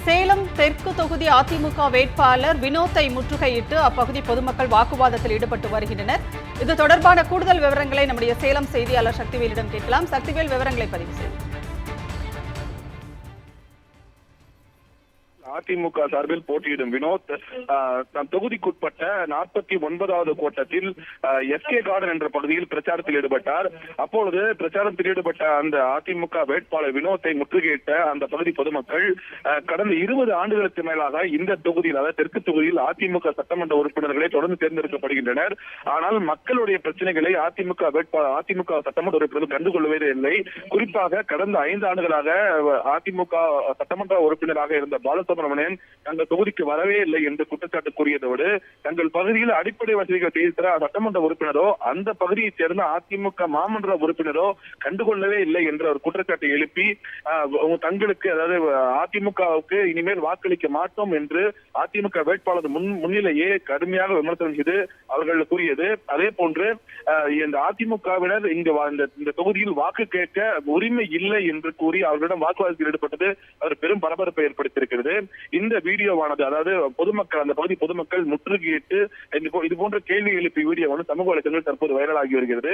சேலம் தெற்கு தொகுதி அதிமுக வேட்பாளர் வினோத்தை முற்றுகையிட்டு அப்பகுதி பொதுமக்கள் வாக்குவாதத்தில் ஈடுபட்டு வருகின்றனர். இது தொடர்பான கூடுதல் விவரங்களை நம்முடைய சேலம் செய்தியாளர் சக்திவேலிடம் கேட்கலாம். சக்திவேல், விவரங்களை பதிவு செய்யும். அதிமுக சார்பில் போட்டியிடும் வினோத் தொகுதிக்குட்பட்ட 49வது கோட்டத்தில் எஸ்கே கார்டன் என்ற பகுதியில் பிரச்சாரத்தில் ஈடுபட்டார். அப்பொழுது பிரச்சாரத்தில் ஈடுபட்ட அந்த அதிமுக வேட்பாளர் வினோத்தை முற்றுகையிட்ட அந்த பகுதி பொதுமக்கள் கடந்த 20 ஆண்டுகளுக்கு மேலாக இந்த தொகுதியில், அதாவது தெற்கு தொகுதியில் அதிமுக சட்டமன்ற உறுப்பினர்களை தொடர்ந்து தேர்ந்தெடுக்கப்படுகின்றனர். ஆனால் மக்களுடைய பிரச்சனைகளை அதிமுக சட்டமன்ற உறுப்பினர்கள் கண்டுகொள்வதே இல்லை. குறிப்பாக கடந்த 5 ஆண்டுகளாக அதிமுக சட்டமன்ற உறுப்பினராக இருந்த பாலசுப்ரமணியன் தங்கள் தொகுதிக்கு வரவே இல்லை என்று குற்றச்சாட்டு கூறியதோடு, தங்கள் பகுதியில் அடிப்படை வசதிகள் செய்து தர சட்டமன்ற உறுப்பினரோ அந்த பகுதியைச் சேர்ந்த அதிமுக மாமன்ற உறுப்பினரோ கண்டுகொள்ளவே இல்லை என்ற ஒரு குற்றச்சாட்டை எழுப்பி தங்களுக்கு, அதாவது அதிமுகவுக்கு இனிமேல் வாக்களிக்க மாட்டோம் என்று அதிமுக வேட்பாளர் முன்னிலையே கடுமையாக விமர்சனம் செய்து அவர்கள் கூறியது. அதே போன்று இந்த அதிமுகவினர் இந்த தொகுதியில் வாக்கு கேட்க உரிமை இல்லை என்று கூறி அவர்களிடம் வாக்குவாதத்தில் ஈடுபட்டது அவர் பெரும் பரபரப்பை ஏற்படுத்தியிருக்கிறது. இந்த வீடியோவானது, அதாவது பொதுமக்கள், அந்த பகுதி பொதுமக்கள் முற்றுகையிட்டு இது போன்ற கேள்வி எழுப்பி வீடியோ சமூக வலைதளங்கள் தற்போது வைரலாகி வருகிறது.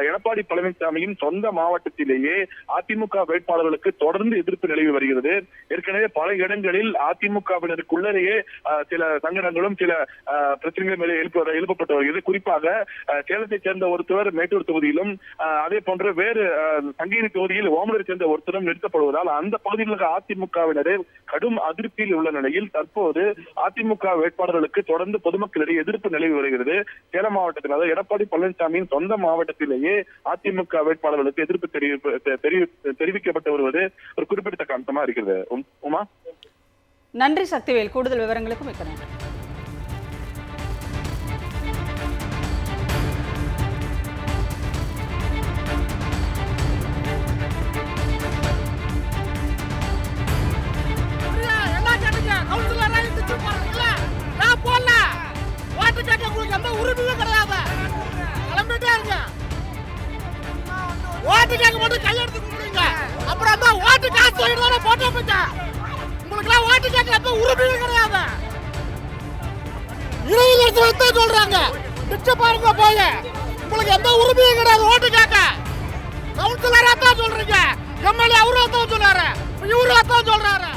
எடப்பாடி பழனிசாமியின் சொந்த மாவட்டத்திலேயே அதிமுக வேட்பாளர்களுக்கு தொடர்ந்து எதிர்ப்பு நிலவி வருகிறது. ஏற்கனவே பல இடங்களில் அதிமுகவினருக்குள்ளேயே சில சங்கடங்களும் சில பிரச்சனைகளும் எழுப்பப்பட்டு வருகிறது. குறிப்பாக சேலத்தைச் சேர்ந்த ஒருத்தர் மேட்டூர் தொகுதியிலும், அதே போன்று வேறு சங்ககிரி தொகுதியில் ஓமலரை சேர்ந்த ஒருத்தரும் நிறுத்தப்படுவதால் அந்த பகுதியில் இருக்க அதிமுகவினரே கடும் அதிருப்தியில் உள்ள நிலையில் தற்போது அதிமுக வேட்பாளர்களுக்கு தொடர்ந்து பொதுமக்களிடையே எதிர்ப்பு நிலவி வருகிறது. சேலம் மாவட்டத்தில், அதாவது எடப்பாடி பழனிசாமியின் சொந்த மாவட்டத்திலேயே அதிமுக வேட்பாளர்களுக்கு எதிர்ப்பு தெரிவிக்கப்பட்டு வருவது ஒரு குறிப்பிடத்தக்க அம்சமா இருக்கிறது. உமா, நன்றி சக்திவேல். கூடுதல் விவரங்களுக்கு மிக்க நன்றி. ஓட்டு கேட்க மட்டும் கையெடுத்து கொடுங்க. அப்புறம் தான் ஓட்டு காசு வாங்கிட்டு போட்டோ போட்டா உங்களுக்குலாம் ஓட்டு கேட்க அப்ப உரிமையே கிடையாது. இடையில எடுத்து வந்து சொல்றாங்க, பிச்சை பாருங்க போய், உங்களுக்கு எந்த உரிமையும் கிடையாது ஓட்டு கேட்க. கவுன்சிலரா தான் சொல்றீங்க, எம்எல்ஏ அவரா தான் சொல்றாரு, இவரா தான் சொல்றாரு.